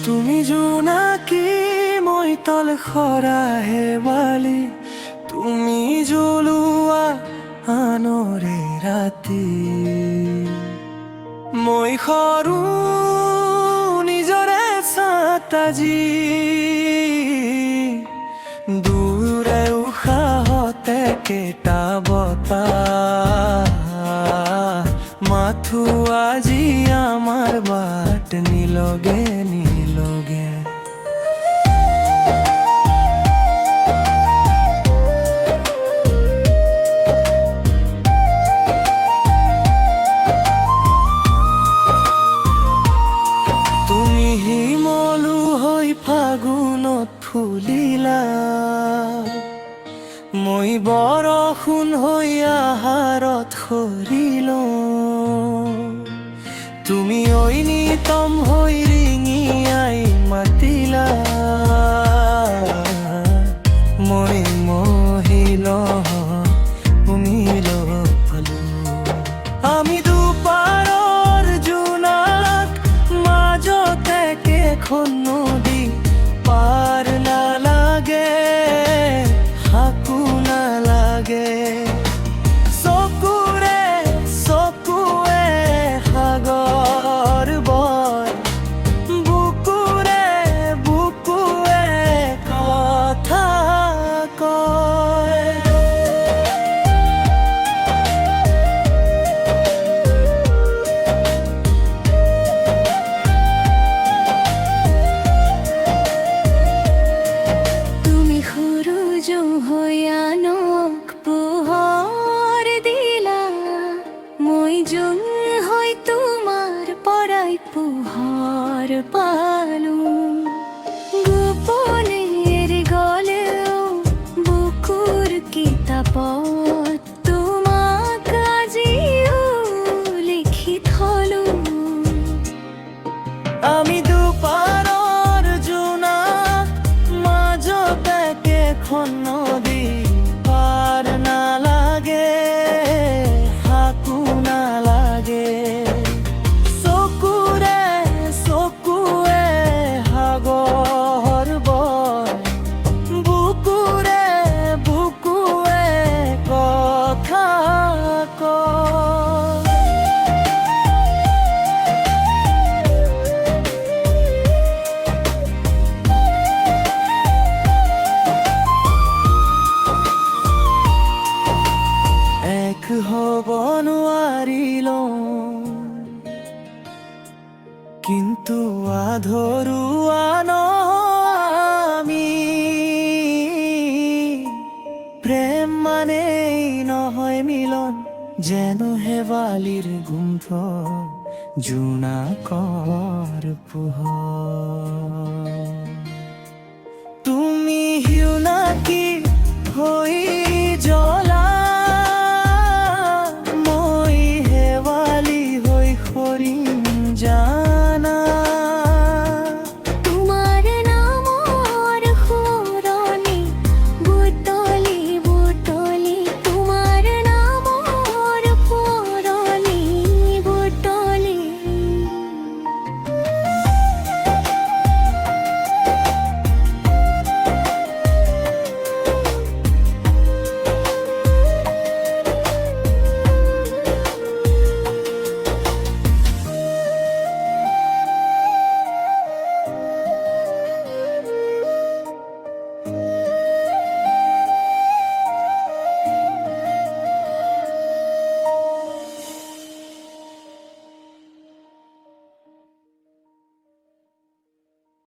তুমি জোনাকী মই তল খৰা হেৱালি, তুমি জ্বলোৱা আনৰে ৰাতি। মই সৰু নিজৰে ছাত আজি, দূৰে উশাহতে কেইটা বতাহ। মাথো আজি আমাৰ বাট নিলগে নিলগে। তুমি শিমলু হৈ ফাগুনত ফুলিলা, মই বৰষুণ হৈ আহাৰত সৰিলো। তুমি ঐনিতম হৈ ৰিঙিয়াই মাতিলা, মই মহিল উমিল পালো। আমি দুপাৰৰ জোনাক মাজতে কেইখন নদী, পাৰ নালাগে সাকো নালাগে। চকুৰে চকুৱে সাগৰ বয়, বুকুৰে বুকুৱে কথা কয়। তুমি সূৰুয হৈ আনক পোহৰ দিলা, মই জোন হৈ তোমাৰ পৰাই পোহৰ পালো। গোপনে এৰি গলেও বুকুৰ কিতাপত তোমাক আজিও লিখি থলো। আমি দুপাৰৰ জোনাক মাজতে কেইখন নদী, পাৰ নালাগে সাকো নালাগে। চকুৰে চকুৱে সাগৰ বয়, বুকুৰে বুকুৱে কথা কয়। এক হ'ব নোৱাৰিলোঁ, কিন্তু আধৰুৱা আমি। প্ৰেম মানেই নহয় মিলন, যেন শেৱালিৰ গোন্ধ জোনাকৰ পোহৰ।